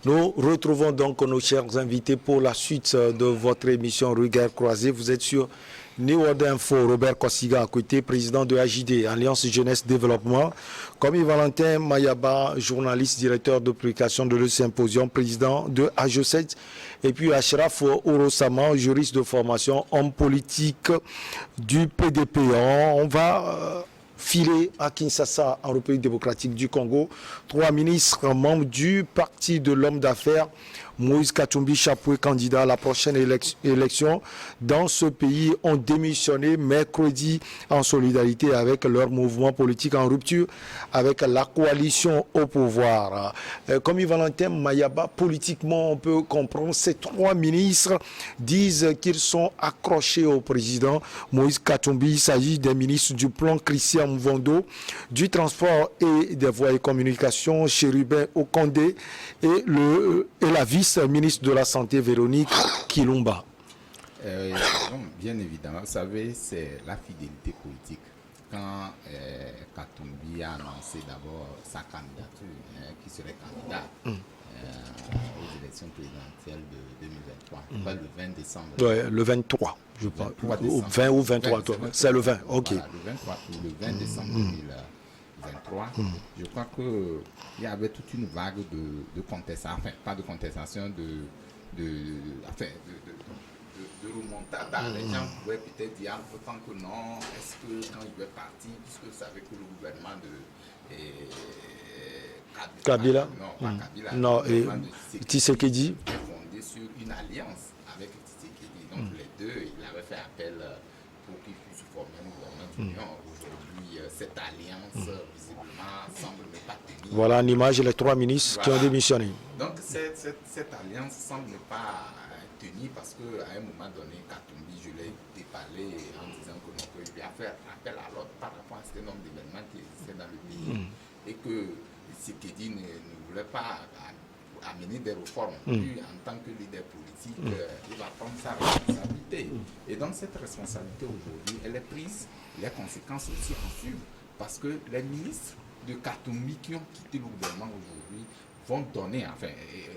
Nous retrouvons donc nos chers invités pour la suite de votre émission Regard Croisé. Vous êtes sur New World Info. Robert Kosiga à côté, président de AJD, Alliance Jeunesse Développement. Comme Valentin Mayaba, journaliste, directeur de publication de Le Symposium, président de AG7. Et puis Ashraf Orosama, juriste de formation, homme politique du PDP. On va filer à Kinshasa, en République démocratique du Congo. 3 ministres membres du Parti de l'homme d'affaires, Moïse Katumbi Chapoué, candidat à la prochaine élection dans ce pays, ont démissionné mercredi en solidarité avec leur mouvement politique en rupture avec la coalition au pouvoir. Comme Valentin Mayaba, politiquement, on peut comprendre ces 3 ministres disent qu'ils sont accrochés au président Moïse Katumbi. Il s'agit des ministres du plan Christian Mvondo, du transport et des voies et communications, Chérubin Okondé, et la vice-ministre de la Santé, Véronique Kilumba. Bien évidemment, vous savez, c'est la fidélité politique. Quand Katumbi a annoncé d'abord sa candidature, qui serait candidat aux élections présidentielles de 2023, pas le 20 décembre. Ouais, le 23, je pense. 20 ou 23, c'est le 20, ok. Voilà, le 20 décembre 2023, je crois qu'il y avait toute une vague de contestation, enfin, pas de contestation, de remontada. Les gens pouvaient peut-être dire autant que non, est-ce que quand il va partir, puisque vous savez que le gouvernement de Kabila, non, pas Kabila, non, le gouvernement de Tshisekedi est fondé sur une alliance avec Tshisekedi. Donc les deux, il avait fait appel pour qu'ils puissent former un gouvernement d'union. Aujourd'hui, cette alliance, visiblement, semble ne pas tenir. Voilà en image les 3 ministres qui ont démissionné. Donc cette alliance semble ne pas tenir parce qu'à un moment donné, Katumbi, je l'ai déparlé en disant que l'on peut bien faire appel à l'autre par rapport à ce nombre d'événements qui existaient dans le pays et que Tshisekedi ne voulait pas amener des réformes. Lui, en tant que leader politique, il va prendre sa responsabilité. Et donc cette responsabilité aujourd'hui, elle est prise, les conséquences aussi en suivent. Parce que les ministres de Katumbi qui ont quitté le gouvernement aujourd'hui vont donner, enfin,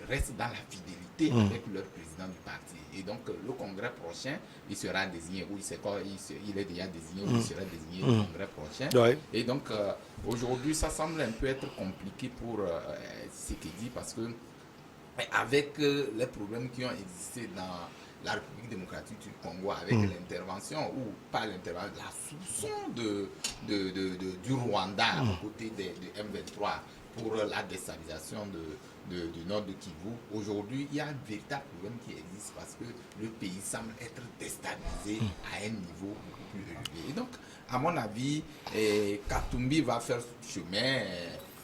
restent dans la fidélité avec leur président du parti. Et donc le congrès prochain, il sera désigné, ou il est déjà désigné, ou il sera désigné le congrès prochain. Ouais. Et donc aujourd'hui, ça semble un peu être compliqué pour Tshisekedi parce que avec les problèmes qui ont existé dans la République démocratique du Congo, avec l'intervention, ou pas l'intervention, la soupçon du Rwanda aux côtés de M23 pour la déstabilisation du nord de Kivu. Aujourd'hui, il y a un véritable problème qui existe parce que le pays semble être déstabilisé à un niveau beaucoup plus élevé. Et donc, à mon avis, Katumbi va faire chemin.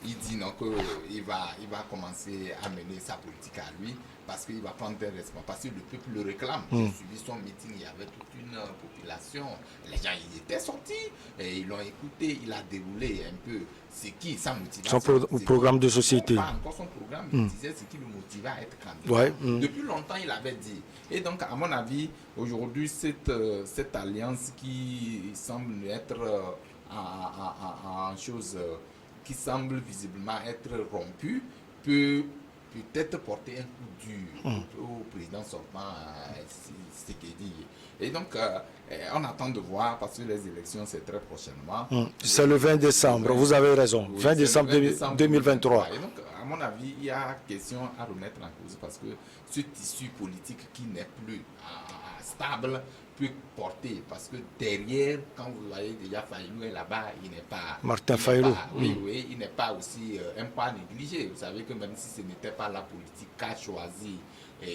Il dit non qu'il va commencer à mener sa politique à lui parce qu'il va prendre des responsabilités, parce que le peuple le réclame. J'ai suivi son meeting, il y avait toute une population, les gens ils étaient sortis, et ils l'ont écouté, il a déroulé un peu ce qui, sa motivation. Son programme de société. Pas encore son programme, il disait ce qui le motivait à être candidat. Ouais. Depuis longtemps, il avait dit. Et donc, à mon avis, aujourd'hui, cette alliance qui semble être en chose qui semble visiblement être rompu, peut peut-être porter un coup dur au président sortant, Tshisekedi. Et donc, on attend de voir, parce que les élections, c'est très prochainement. C'est le 20 décembre, vous avez raison, oui, 20 décembre 2023. Et donc, à mon avis, il y a question à remettre en cause, parce que ce tissu politique qui n'est plus stable peut porter, parce que derrière, quand vous voyez déjà Faïlou est là-bas, il n'est pas... Martin Faïlou. Oui, il n'est pas aussi un pas négligé. Vous savez que même si ce n'était pas la politique qu'a choisi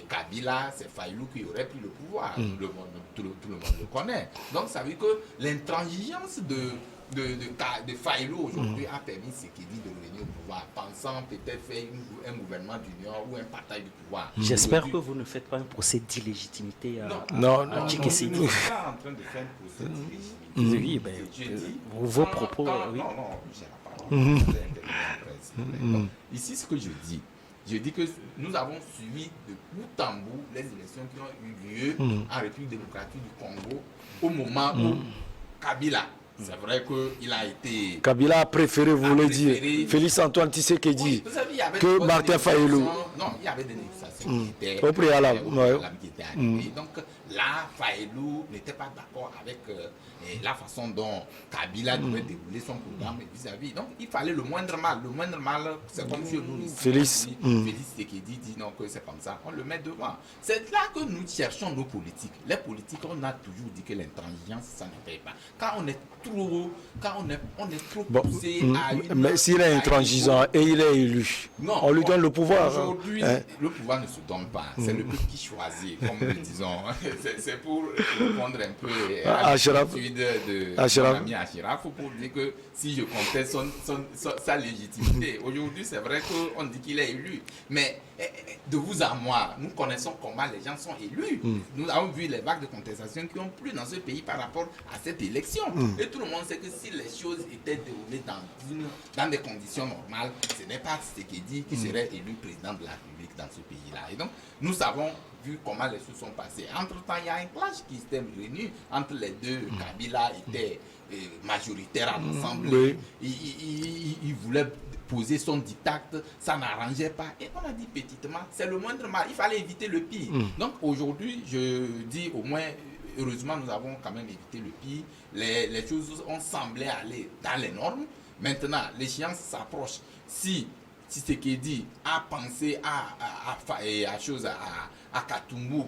Kabila, c'est Faïlou qui aurait pris le pouvoir. Tout le monde le connaît. Donc ça veut dire que l'intransigeance de Faïlou aujourd'hui a permis Tshisekedi de revenir au pouvoir, pensant peut-être faire un gouvernement d'union ou un partage du pouvoir. J'espère que vous ne faites pas un procès d'illégitimité à Tshisekedi. Je ne suis pas en train de faire un procès d'illégitimité. Oui, vos propos... oui. Non, j'ai la parole. Donc, ici, ce que je dis que nous avons suivi de bout en bout les élections qui ont eu lieu en République démocratique du Congo au moment où Kabila... C'est vrai qu'il a été... Kabila a préféré, vous voulez dire, Félix Antoine Tshisekedi, que Martin Faïlou. Non, il y avait des négociations qui étaient au préalable. Qui étaient arrivées. Donc là, Faïlou n'était pas d'accord avec la façon dont Kabila devait dérouler son programme vis-à-vis. Donc il fallait le moindre mal. Le moindre mal, c'est comme si nous Félix Tshisekedi dit non, que c'est comme ça. On le met devant. C'est là que nous cherchons nos politiques. Les politiques, on a toujours dit que l'intransigeance, ça ne paye pas. Quand on est trop poussé à une... Mais s'il est intransigeant et il est élu, non, on lui donne le pouvoir. Aujourd'hui, le pouvoir ne se donne pas. C'est le peuple qui choisit, comme nous le disons. C'est pour répondre un peu à l'attitude de mon ami Achiraf, pour dire que si je conteste sa légitimité. Aujourd'hui, c'est vrai qu'on dit qu'il est élu. Mais de vous à moi, nous connaissons comment les gens sont élus. Nous avons vu les vagues de contestation qui ont plu dans ce pays par rapport à cette élection. Et tout le monde sait que si les choses étaient déroulées dans des conditions normales, ce n'est pas Tshisekedi qui serait élu président de la République dans ce pays-là. Et donc, nous avons vu comment les choses sont passées. Entre-temps, il y a un clash qui s'était réuni entre les deux. Kabila était majoritaire à l'Assemblée. Il voulait poser son diktat, ça n'arrangeait pas. Et on a dit petitement, c'est le moindre mal. Il fallait éviter le pire. Donc aujourd'hui, je dis au moins, heureusement, nous avons quand même évité le pire. Les choses ont semblé aller dans les normes. Maintenant, l'échéance s'approche. Si Tshisekedi a pensé à Katumbi,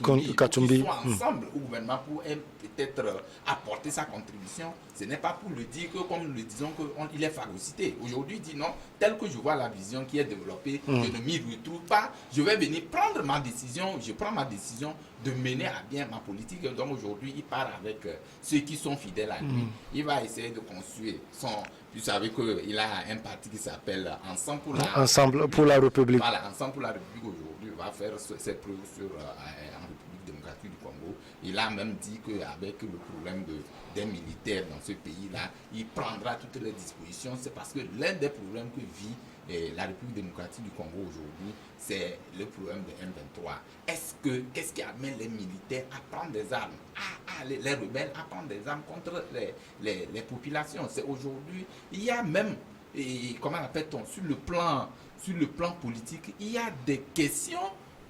pour qu'ils soient ensemble au gouvernement pour peut-être apporter sa contribution, ce n'est pas pour le dire que, comme nous le disons, qu'il est phagocyté. Aujourd'hui, il dit non, tel que je vois la vision qui est développée, je ne m'y retrouve pas, je vais venir prendre ma décision, je prends ma décision de mener à bien ma politique. Donc aujourd'hui, il part avec ceux qui sont fidèles à lui. Il va essayer de construire son... Vous savez qu'il a un parti qui s'appelle Ensemble pour la République. Voilà, Ensemble pour la République aujourd'hui va faire ses preuves en République démocratique du Congo. Il a même dit qu'avec le problème des militaires dans ce pays-là, il prendra toutes les dispositions. C'est parce que l'un des problèmes que vit la République démocratique du Congo aujourd'hui, c'est le problème de M23. Qu'est-ce qui amène les militaires à prendre des armes, les rebelles à prendre des armes contre les populations? C'est aujourd'hui, il y a même, comment appelle-t-on, sur le plan politique, il y a des questions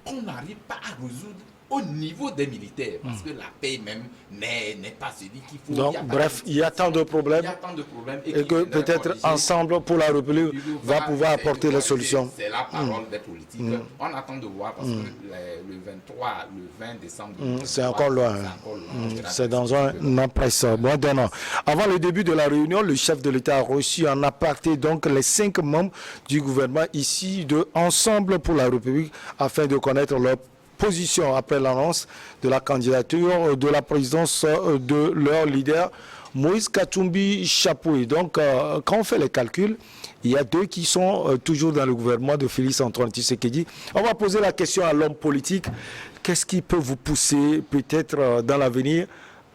qu'on n'arrive pas à résoudre au niveau des militaires, parce que la paix même n'est pas celui qu'il faut. Donc, bref, il y a tant de problèmes, et que peut-être Ensemble pour la République va pouvoir apporter les solutions. C'est la parole des politiques. On attend de voir, parce que le 20 décembre... c'est encore loin. C'est dans un empressement. Moins d'un an. Avant le début de la réunion, le chef de l'État a reçu en aparté donc les 5 membres du gouvernement ici de Ensemble pour la République, afin de connaître leur position après l'annonce de la candidature de la présidence de leur leader, Moïse Katumbi Chapoué. Donc, quand on fait les calculs, il y a 2 qui sont toujours dans le gouvernement de Félix Antoine Tshisekedi. On va poser la question à l'homme politique. Qu'est-ce qui peut vous pousser, peut-être dans l'avenir,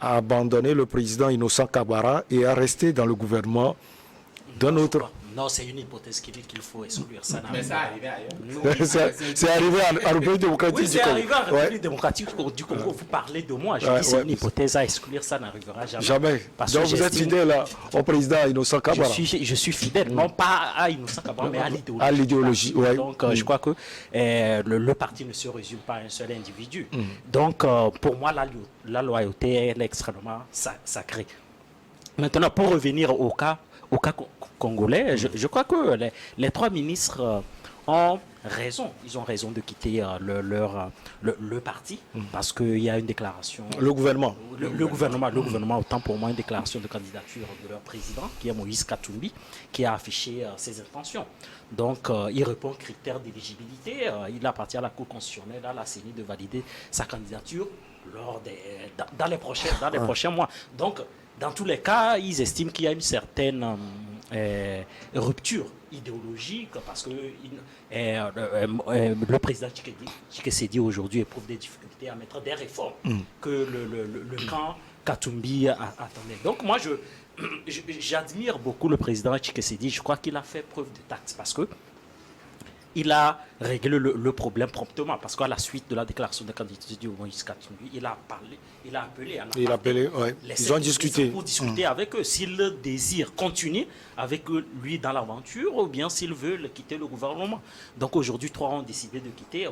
à abandonner le président Innocent Kabara et à rester dans le gouvernement d'un autre? Non, c'est une hypothèse qui dit qu'il faut exclure ça. Mais ça arrivé ailleurs. C'est arrivé en République démocratique du Congo. Oui, c'est arrivé en République démocratique du Congo. Vous parlez de moi. Je dis c'est une hypothèse à exclure, ça n'arrivera jamais. Jamais. Donc vous êtes fidèle au président Innocent Kabara. Je suis fidèle, non pas à Innocent Kabara, mais à l'idéologie. À l'idéologie, oui. Donc je crois que le parti ne se résume pas à un seul individu. Donc pour moi, la loyauté, elle est extrêmement sacrée. Maintenant, pour revenir au cas congolais, je crois que les 3 ministres ont raison. Ils ont raison de quitter le parti, parce qu'il y a une déclaration... Le gouvernement. Le gouvernement, autant pour moi, une déclaration de candidature de leur président, qui est Moïse Katumbi, qui a affiché ses intentions. Donc, il répond aux critères d'éligibilité. Il appartient à la Cour constitutionnelle, à la CENI, de valider sa candidature dans les prochains mois. Donc, dans tous les cas, ils estiment qu'il y a une certaine rupture idéologique, parce que le président Tshisekedi aujourd'hui éprouve des difficultés à mettre des réformes que le camp Katumbi attendait. Donc moi, j'admire beaucoup le président Tshisekedi. Je crois qu'il a fait preuve de tact, parce que il a réglé le problème promptement, parce qu'à la suite de la déclaration de candidature de Moïse Katumbi, il a appelé à Ils ont discuté. Pour discuter avec eux s'ils désirent continuer avec lui dans l'aventure ou bien s'ils veulent quitter le gouvernement. Donc aujourd'hui, 3 ont décidé de quitter,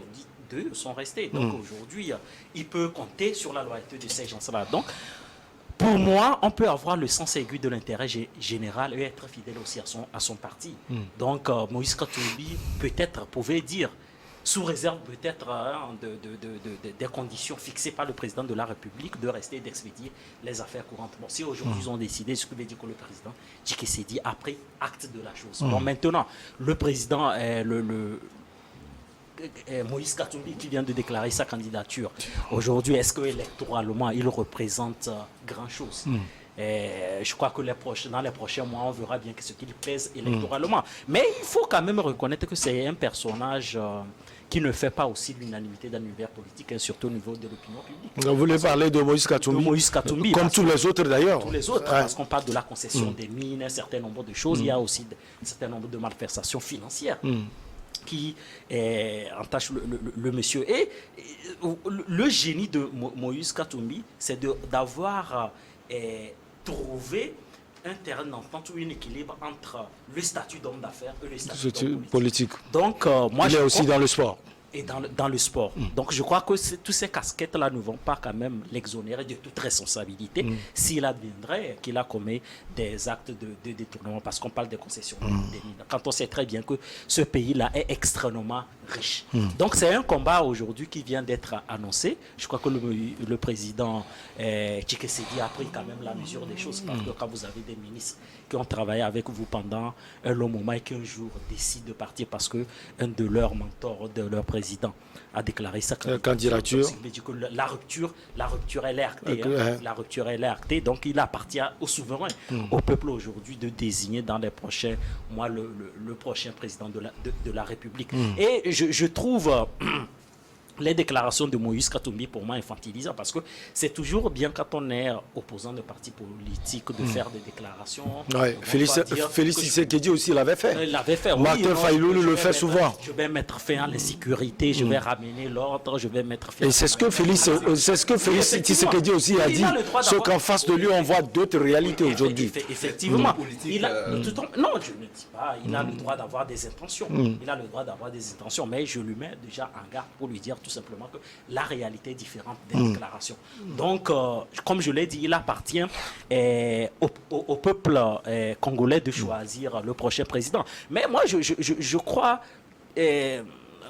2 sont restés. Donc aujourd'hui, il peut compter sur la loyauté de ces gens-là. Donc, pour moi, on peut avoir le sens aigu de l'intérêt général et être fidèle aussi à son parti. Donc, Moïse Katumbi, peut-être, pouvait dire, sous réserve peut-être des conditions fixées par le président de la République, de rester et d'expédier les affaires courantes. Bon, si aujourd'hui ils ont décidé, ce que veut dire que le président Tshisekedi a pris acte de la chose. Bon, maintenant, le président, Moïse Katumbi qui vient de déclarer sa candidature. Aujourd'hui, est-ce que électoralement, il représente grand-chose? Je crois que dans les prochains mois, on verra bien ce qu'il pèse électoralement. Mais il faut quand même reconnaître que c'est un personnage qui ne fait pas aussi l'unanimité dans l'univers politique, et surtout au niveau de l'opinion publique. Vous voulez parler de Moïse Katumbi? Moïse Katumbi, comme tous les autres d'ailleurs. Tous les autres, parce qu'on parle de la concession des mines, un certain nombre de choses. Il y a aussi un certain nombre de malversations financières qui entachent le monsieur. Et le génie de Moïse Katumbi, c'est d'avoir trouvé un terrain d'entente ou un équilibre entre le statut d'homme d'affaires et le statut politique. Donc, moi, il est aussi dans le sport. Et dans le sport. Donc je crois que tous ces casquettes-là ne vont pas quand même l'exonérer de toute responsabilité s'il adviendrait qu'il a commis des actes de détournement, parce qu'on parle des concessions des mines. Quand on sait très bien que ce pays-là est extrêmement riche. Donc c'est un combat aujourd'hui qui vient d'être annoncé. Je crois que le président Tshisekedi a pris quand même la mesure des choses, parce que quand vous avez des ministres qui ont travaillé avec vous pendant un long moment et qu'un jour décident de partir parce que un de leurs mentors, de leur président, a déclaré sa candidature. La rupture, elle est actée. La rupture, elle est actée. Donc, il appartient au souverain, au peuple aujourd'hui, de désigner dans les prochains mois le prochain président de la République. Et je trouve les déclarations de Moïse Katumbi, pour moi, infantilisant, parce que c'est toujours bien quand on est opposant de parti politique de faire des déclarations. Ouais. Félix Tshisekedi aussi l'avait fait. Il l'avait fait. Martin Fayulu le fait souvent. Je vais mettre fin à l'insécurité, je vais ramener l'ordre, je vais mettre fin. Et c'est ce que Félix Tshisekedi aussi a dit. Ce qu'en face de lui, on voit d'autres réalités aujourd'hui. Effectivement. Non, je ne dis pas. Il a le droit d'avoir des intentions. Il a le droit d'avoir des intentions, mais je lui mets déjà en garde pour lui dire tout simplement que la réalité est différente des déclarations. Donc, comme je l'ai dit, il appartient au peuple congolais de choisir le prochain président. Mais moi, je crois,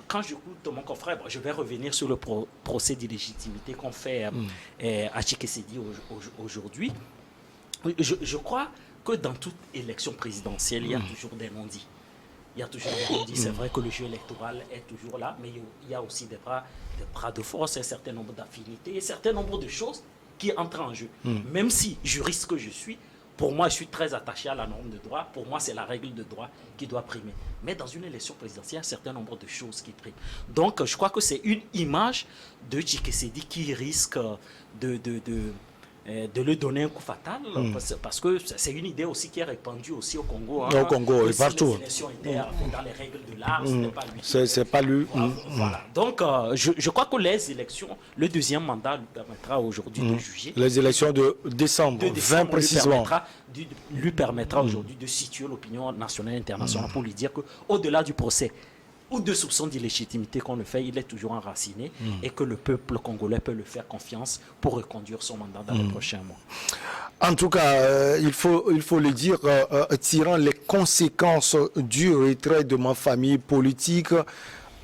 quand j'écoute mon confrère, je vais revenir sur le procès d'illégitimité qu'on fait à Tshisekedi aujourd'hui. Je crois que dans toute élection présidentielle, il y a toujours des non-dits. Il y a toujours des non-dits. C'est vrai que le jeu électoral est toujours là, mais il y a aussi des bras de force, un certain nombre d'affinités, un certain nombre de choses qui entrent en jeu. Même si juriste que je suis, pour moi, je suis très attaché à la norme de droit. Pour moi, c'est la règle de droit qui doit primer. Mais dans une élection présidentielle, il y a un certain nombre de choses qui priment. Donc, je crois que c'est une image de Tshisekedi qui risque de lui donner un coup fatal, parce que c'est une idée aussi qui est répandue aussi au Congo. Au Congo et partout. Les élections étaient dans les règles de l'art, c'est pas lui. Voilà. Donc, je crois que les élections, le deuxième mandat lui permettra aujourd'hui de juger. Les élections de décembre 20 précisément. Lui permettra aujourd'hui de situer l'opinion nationale et internationale pour lui dire qu'au-delà du procès ou de soupçons d'illégitimité qu'on le fait, il est toujours enraciné et que le peuple congolais peut le faire confiance pour reconduire son mandat dans les prochains mois. En tout cas, il faut le dire, tirant les conséquences du retrait de ma famille politique,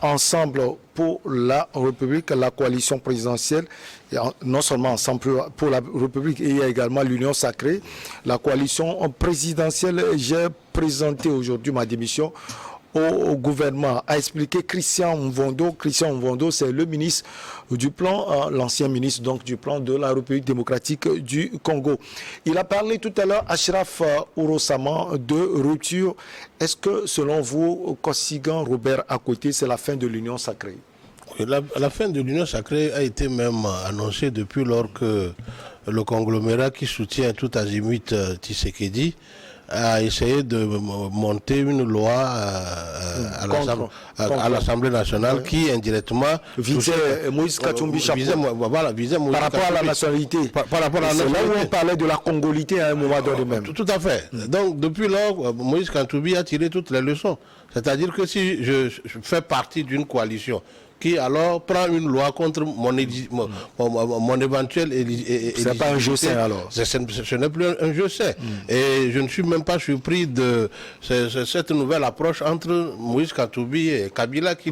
Ensemble pour la République, la coalition présidentielle, et non seulement Ensemble pour la République, et il y a également l'Union sacrée, la coalition présidentielle. J'ai présenté aujourd'hui ma démission au gouvernement, a expliqué Christian Mvondo. Christian Mvondo, c'est le ministre du plan, l'ancien ministre donc du plan de la République démocratique du Congo. Il a parlé tout à l'heure, Ashraf Ourossama, de rupture. Est-ce que selon vous, Kosigan Robert à côté, c'est la fin de l'Union sacrée? La fin de l'Union sacrée a été même annoncée depuis lors que le conglomérat qui soutient tout azimut Tshisekedi a essayé de monter une loi à l'Assemblée nationale qui indirectement visait Moïse Katumbi visait Moïse par rapport à la nationalité. Par rapport à la nationalité. C'est là où on nationalité. parlait de la congolité à un moment donné même. Tout à fait. Donc depuis lors, Moïse Katumbi a tiré toutes les leçons. C'est-à-dire que si je fais partie d'une coalition qui alors prend une loi contre mon éventuel éligibilité. C'est pas un jeu sain alors. Ce n'est plus un jeu sain. Et je ne suis même pas surpris de cette nouvelle approche entre Moïse Katumbi et Kabila qui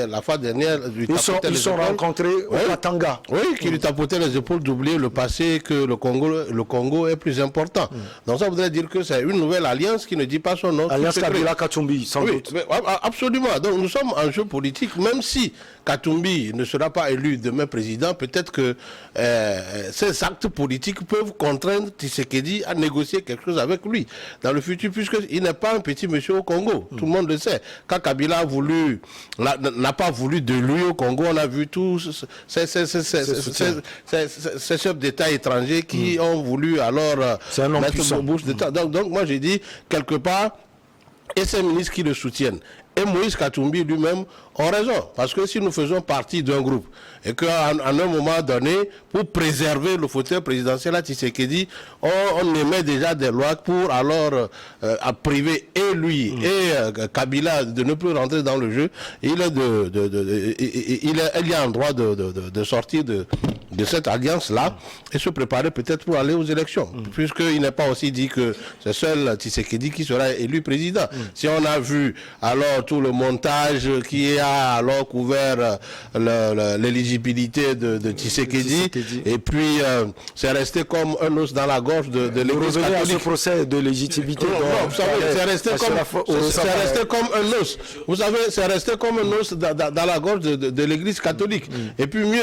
la fois dernière lui ils sont rencontrés au Katanga. Oui, qui lui tapotait les épaules d'oublier le passé, que le Congo est plus important. Donc ça voudrait dire que c'est une nouvelle alliance qui ne dit pas son nom. Alliance Kabila-Katumbi, sans doute. Mais, absolument. Donc nous sommes en jeu politique, même si Katumbi ne sera pas élu demain président, peut-être que ces actes politiques peuvent contraindre Tshisekedi à négocier quelque chose avec lui dans le futur, puisqu'il n'est pas un petit monsieur au Congo. Tout le monde le sait. Quand Kabila n'a pas voulu de lui au Congo, on a vu tous ces chefs d'État étrangers qui ont voulu alors mettre bouche d'État. Donc moi j'ai dit, quelque part, et ces ministres qui le soutiennent, et Moïse Katumbi lui-même ont raison. Parce que si nous faisons partie d'un groupe et qu'à un moment donné, pour préserver le fauteuil présidentiel à Tshisekedi, on émet déjà des lois pour alors priver et lui et Kabila de ne plus rentrer dans le jeu. Il y a un droit de sortir de cette alliance-là et se préparer peut-être pour aller aux élections. Puisqu'il n'est pas aussi dit que c'est seul Tshisekedi qui sera élu président. Si on a vu alors tout le montage qui a alors couvert l'éligibilité de Tshisekedi, et puis c'est resté comme un os dans la gorge de l'Église catholique. À ce procès de légitimité. C'est resté comme un os. Vous savez, c'est resté comme un os dans la gorge de l'Église catholique. Et puis mieux,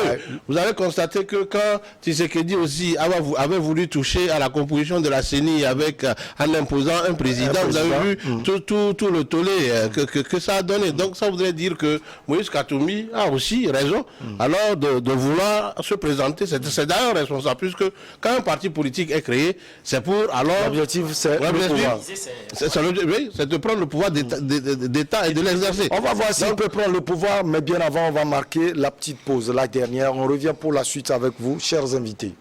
vous avez constaté que quand Tshisekedi aussi avait voulu toucher à la composition de la CENI en imposant un président, vous avez vu tout le tollé que ça a donné. Donc ça voudrait dire que Moïse Katumbi a aussi raison alors de vouloir se présenter. C'est d'ailleurs responsable, puisque quand un parti politique est créé, c'est pour alors... L'objectif, c'est le pouvoir. C'est de prendre le pouvoir d'État et de l'exercer. On va voir si on peut prendre le pouvoir, mais bien avant, on va marquer la petite pause, la dernière. On revient pour la suite avec vous, chers invités.